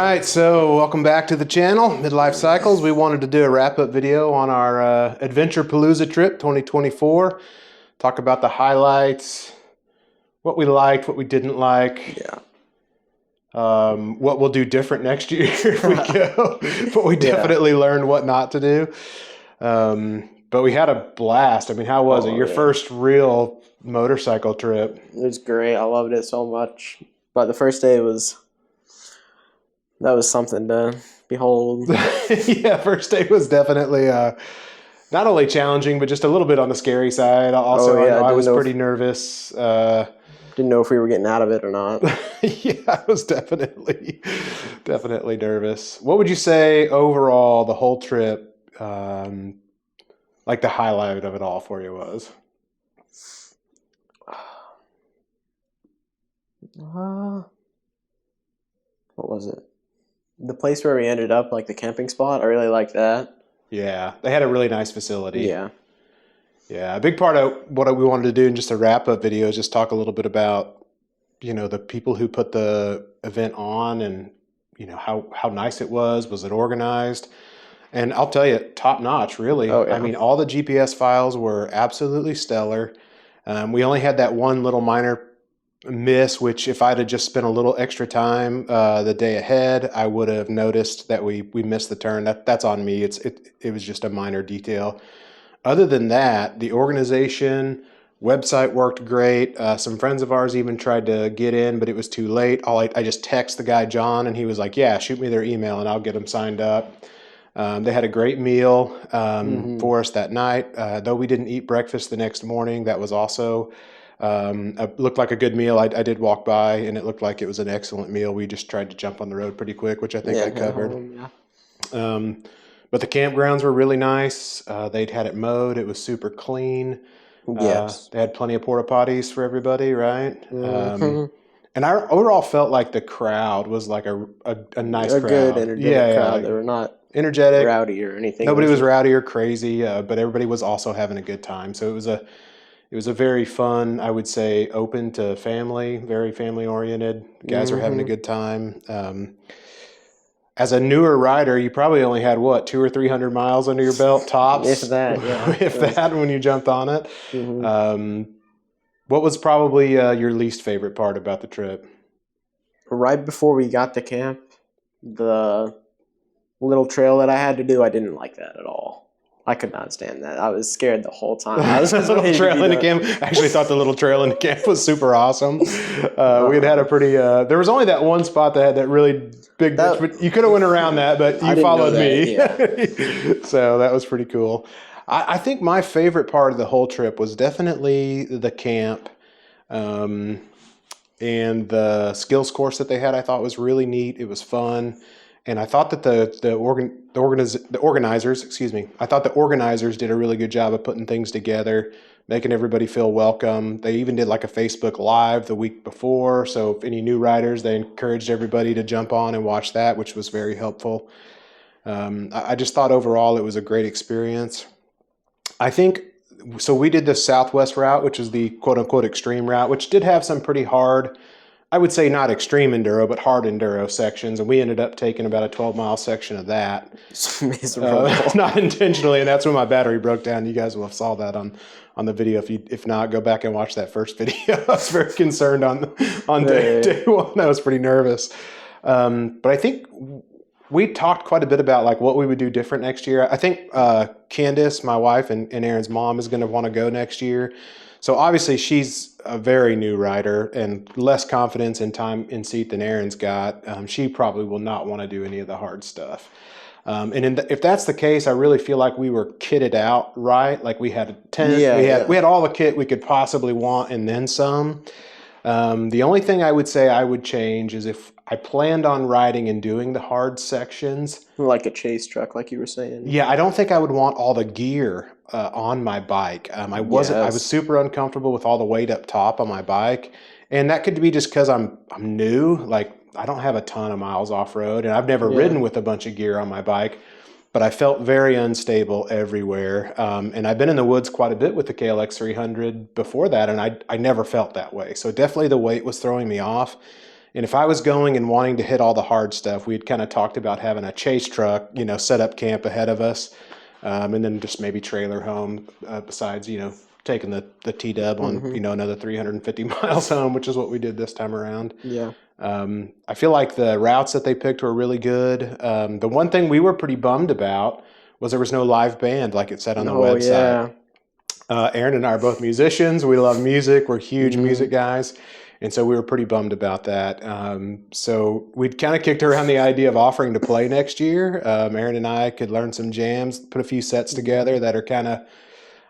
right, so welcome back to the channel, Midlife Cycles. We wanted to do a wrap-up video on our Adventure Palooza trip 2024. Talk about the highlights, what we liked, what we didn't like. Yeah. What we'll do different next year if we go. But we definitely learned what not to do. But we had a blast. I mean, how was it? Your first real motorcycle trip? It was great. I loved it so much. But the first day was something to behold. Yeah, first day was definitely not only challenging, but just a little bit on the scary side. Also, I was pretty nervous. Didn't know if we were getting out of it or not. Yeah, I was definitely nervous. What would you say overall the whole trip, like the highlight of it all for you was? What was it? The place where we ended up, like the camping spot. I really liked that. Yeah, they had a really nice facility. Yeah. Yeah, a big part of what we wanted to do in just a wrap-up video is just talk a little bit about, the people who put the event on and, how nice it was. Was it organized? And I'll tell you, top-notch, really. Oh, yeah. I mean, all the GPS files were absolutely stellar. We only had that one little minor miss, which if I'd have just spent a little extra time the day ahead, I would have noticed that we missed the turn. That's on me. It was just a minor detail. Other than that, the organization, website worked great. Some friends of ours even tried to get in, but it was too late. I just text the guy, John, and he was like, yeah, shoot me their email and I'll get them signed up. They had a great meal for us that night. Though we didn't eat breakfast the next morning, that was also looked like a good meal. I did walk by, and it looked like it was an excellent meal. We just tried to jump on the road pretty quick, which I think I covered. But the campgrounds were really nice. They'd had it mowed. It was super clean. Yes. They had plenty of porta potties for everybody, right? And I overall felt like the crowd was like a nice crowd. A good, energetic crowd. They were not energetic, rowdy or anything. Nobody was rowdy or crazy, but everybody was also having a good time. So it was a very fun, I would say, open to family, very family oriented. Guys were having a good time. As a newer rider, you probably only had 200 or 300 miles under your belt tops. If that, yeah. If that, when you jumped on it. What was probably your least favorite part about the trip? Right before we got to camp, the little trail that I had to do, I didn't like that at all. I could not stand that. I was scared the whole time. I was just little trail into camp. I actually thought the little trail into camp was super awesome. We had a pretty. There was only that one spot that had that really big. But you could have went around that, but you followed me. Yeah. So that was pretty cool. I think my favorite part of the whole trip was definitely the camp, and the skills course that they had. I thought was really neat. It was fun. And I thought that the organizers, I thought the organizers did a really good job of putting things together, making everybody feel welcome. They even did like a Facebook Live the week before. So if any new riders, they encouraged everybody to jump on and watch that, which was very helpful. I just thought overall it was a great experience. I think, so we did the Southwest route, which is the quote unquote extreme route, which did have some pretty hard, I would say not extreme enduro, but hard enduro sections. And we ended up taking about a 12-mile section of that. Not intentionally. And that's when my battery broke down. You guys will have saw that on the video. If not, go back and watch that first video. I was very concerned on day one. I was pretty nervous. But I think we talked quite a bit about like what we would do different next year. I think Candace, my wife, and Aaron's mom is going to want to go next year. So obviously she's a very new rider and less confidence in time in seat than Aaron's got. She probably will not want to do any of the hard stuff. If that's the case, I really feel like we were kitted out right. Like we had a tent, we had all the kit we could possibly want and then some. The only thing I would say I would change is if I planned on riding and doing the hard sections. Like a chase truck, like you were saying. Yeah, I don't think I would want all the gear on my bike. I was super uncomfortable with all the weight up top on my bike. And that could be just because I'm new. Like I don't have a ton of miles off road and I've never ridden with a bunch of gear on my bike. But I felt very unstable everywhere. And I've been in the woods quite a bit with the KLX 300 before that, and I never felt that way. So definitely the weight was throwing me off. And if I was going and wanting to hit all the hard stuff, we'd kind of talked about having a chase truck, set up camp ahead of us, and then just maybe trailer home besides, taking the T-dub on, another 350 miles home, which is what we did this time around. Yeah. I feel like the routes that they picked were really good. The one thing we were pretty bummed about was there was no live band like it said on the website. Yeah. Aaron and I are both musicians. We love music. We're huge music guys. And so we were pretty bummed about that. So we'd kind of kicked around the idea of offering to play next year. Aaron and I could learn some jams, put a few sets together that are kind of,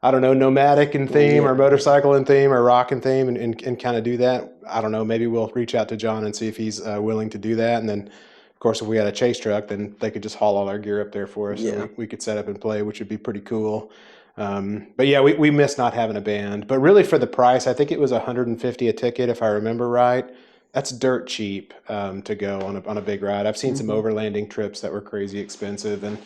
I don't know, nomadic in theme or motorcycle in theme or rock in theme and kind of do that. I don't know, maybe we'll reach out to John and see if he's willing to do that. And then, of course, if we had a chase truck, then they could just haul all our gear up there for us. So we could set up and play, which would be pretty cool. But yeah, we missed not having a band. But really for the price, I think it was $150 a ticket, if I remember right. That's dirt cheap to go on a big ride. I've seen some overlanding trips that were crazy expensive. And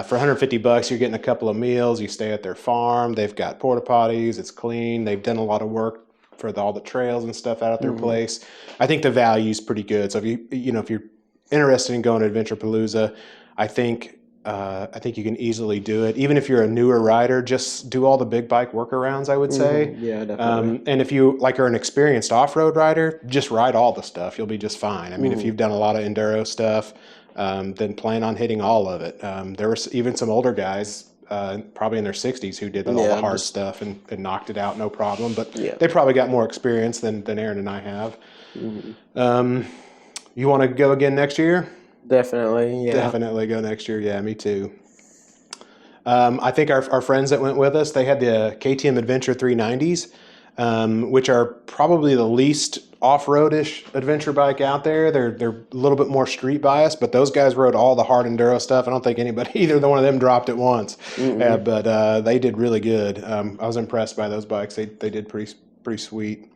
for $150, you're getting a couple of meals. You stay at their farm. They've got porta potties. It's clean. They've done a lot of work for all the trails and stuff out at their place. I think the value is pretty good. So if you're interested in going to Adventure Palooza, I think you can easily do it. Even if you're a newer rider, just do all the big bike workarounds, I would say. Yeah, definitely. And if you are an experienced off-road rider, just ride all the stuff. You'll be just fine. I mean, if you've done a lot of enduro stuff, then plan on hitting all of it. There were even some older guys, probably in their 60s, who did all the hard stuff and knocked it out no problem. But they probably got more experience than Aaron and I have. You want to go again next year? Definitely, yeah. Definitely go next year. Yeah, me too. I think our friends that went with us, they had the KTM Adventure 390s, which are probably the least off-roadish adventure bike out there. They're a little bit more street biased, but those guys rode all the hard enduro stuff. I don't think either one of them dropped it once, but they did really good. I was impressed by those bikes. They did pretty sweet.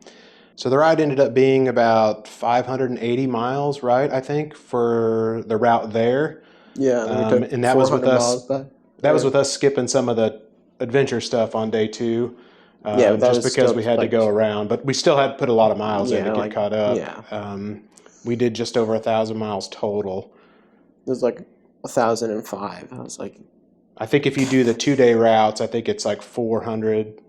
So the ride ended up being about 580 miles, right? I think for the route there. Yeah, and that was with us. That was with us skipping some of the adventure stuff on day 2. Just because we had to go around, but we still had to put a lot of miles in to get caught up. Yeah. We did just over 1,000 miles total. It was like 1,005. I was like, I think if you do the 2-day routes, I think it's like 400,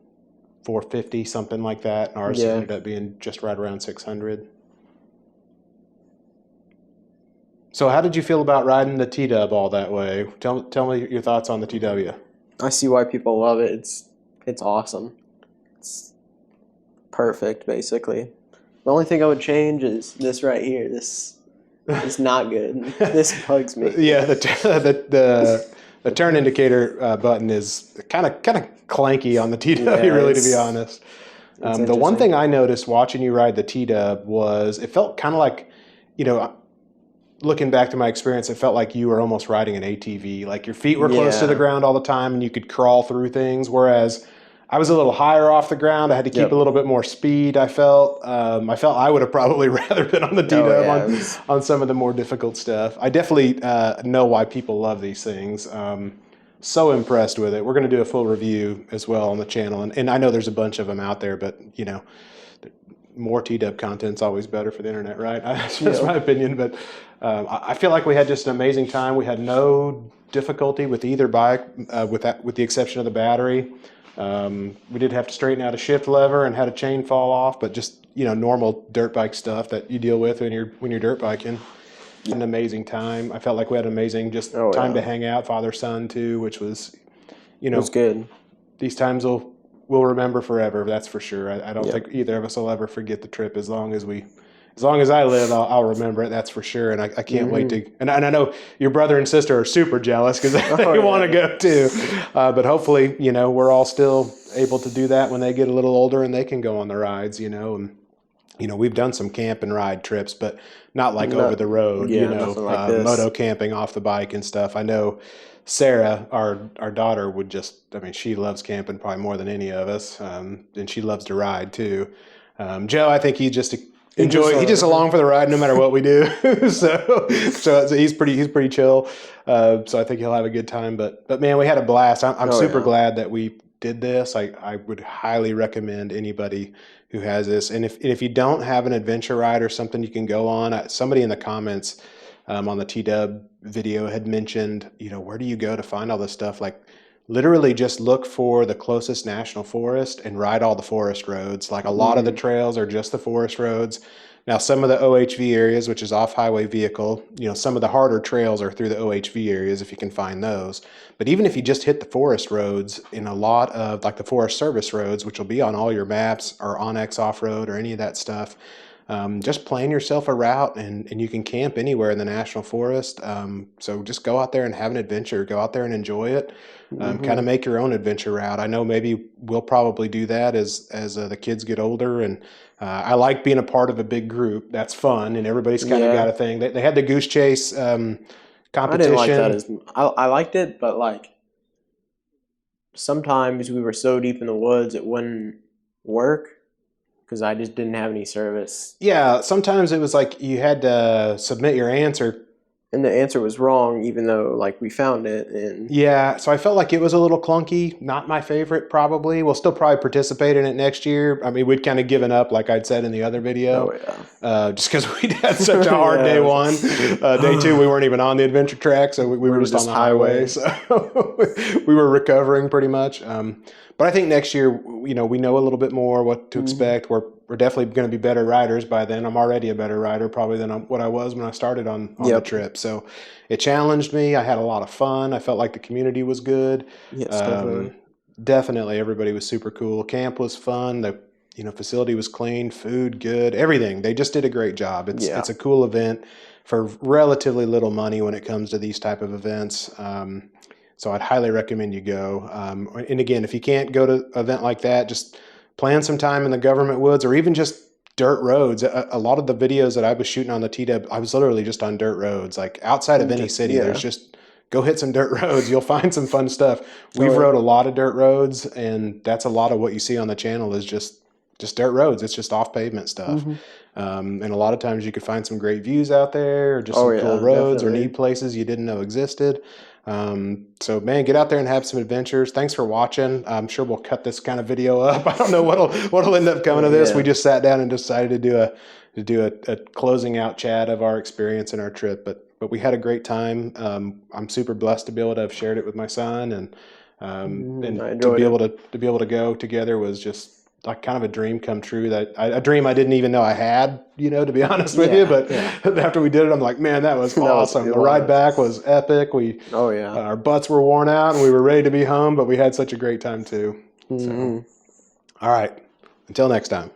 450, something like that. And ours ended up being just right around 600. So how did you feel about riding the T-Dub all that way? Tell me your thoughts on the TW. I see why people love it. It's awesome. It's perfect, basically. The only thing I would change is this right here. This is not good. This bugs me. Yeah, the turn indicator button is kind of clanky on the TW, really, to be honest. The one thing I noticed watching you ride the T-Dub was it felt kind of like, looking back to my experience, it felt like you were almost riding an ATV. Like your feet were close to the ground all the time and you could crawl through things, whereas I was a little higher off the ground. I had to keep a little bit more speed, I felt. I would have probably rather been on the T-Dub on some of the more difficult stuff. I definitely know why people love these things. So impressed with it. We're going to do a full review as well on the channel. And I know there's a bunch of them out there, but, more T-Dub content's always better for the internet, right? That's my opinion. But I feel like we had just an amazing time. We had no difficulty with either bike, with the exception of the battery. We did have to straighten out a shift lever and had a chain fall off, but just normal dirt bike stuff that you deal with when you're dirt biking. An amazing time. I felt like we had an amazing time to hang out, father son too, which was it was good. These times we'll remember forever. That's for sure. I don't think either of us will ever forget the trip. As long as I live, I'll remember it. That's for sure. And I can't wait to. And I know your brother and sister are super jealous because they want to go too. But hopefully, we're all still able to do that when they get a little older and they can go on the rides. And we've done some camp and ride trips, but not like over the road. Like moto camping off the bike and stuff. I know Sarah, our daughter, would she loves camping probably more than any of us, and she loves to ride too. Joe, I think he just along for the ride no matter what we do. so he's pretty chill. So I think he'll have a good time. But man, we had a blast. I'm super glad that we did this, I would highly recommend anybody who has this. And if you don't have an adventure ride or something you can go on, somebody in the comments on the T-Dub video had mentioned, where do you go to find all this stuff? Like, literally just look for the closest national forest and ride all the forest roads. Like, a lot of the trails are just the forest roads. Now, some of the OHV areas, which is off-highway vehicle, some of the harder trails are through the OHV areas if you can find those. But even if you just hit the forest roads, in a lot of like the Forest Service roads, which will be on all your maps, or Onyx Off-Road or any of that stuff, just plan yourself a route, and you can camp anywhere in the national forest. So just go out there and have an adventure. Go out there and enjoy it. Kind of make your own adventure route. I know maybe we'll probably do that as the kids get older, and I like being a part of a big group. That's fun, and everybody's kind of got a thing. They had the Goose Chase competition. I didn't like that I liked it, but like sometimes we were so deep in the woods it wouldn't work because I just didn't have any service. Yeah, sometimes it was like you had to submit your answer. And the answer was wrong, even though like we found it. And yeah, so I felt like it was a little clunky. Not my favorite, probably. We'll still probably participate in it next year. I mean, we'd kind of given up, like I'd said in the other video. Oh, yeah. Just because we'd had such a hard day one. Day two, we weren't even on the adventure track, so we were just on the highway. So we were recovering pretty much. But I think next year, we know a little bit more what to expect. We're definitely going to be better riders by then. I'm already a better rider probably than what I was when I started on the trip. So it challenged me. I had a lot of fun. I felt like the community was good. Yes, definitely. Definitely, everybody was super cool. Camp was fun. The facility was clean, food good, everything. They just did a great job. It's a cool event for relatively little money when it comes to these type of events. So I'd highly recommend you go. And again, if you can't go to an event like that, just plan some time in the government woods or even just dirt roads. A lot of the videos that I was shooting on the T-Dub, I was literally just on dirt roads. Like outside of any city, there's just go hit some dirt roads. You'll find some fun stuff. We've rode a lot of dirt roads, and that's a lot of what you see on the channel is just dirt roads. It's just off pavement stuff. And a lot of times you could find some great views out there or just some cool roads or neat places you didn't know existed. So man, get out there and have some adventures. Thanks for watching. I'm sure we'll cut this kind of video up. I don't know what'll end up coming of this. We just sat down and decided to do a closing out chat of our experience and our trip, but we had a great time. I'm super blessed to be able to have shared it with my son, and to be able to go together was just like kind of a dream come true. A dream I didn't even know I had, to be honest with you. But after we did it, I'm like, man, that was awesome. The ride back was epic. Our butts were worn out and we were ready to be home, but we had such a great time too. So, all right, until next time.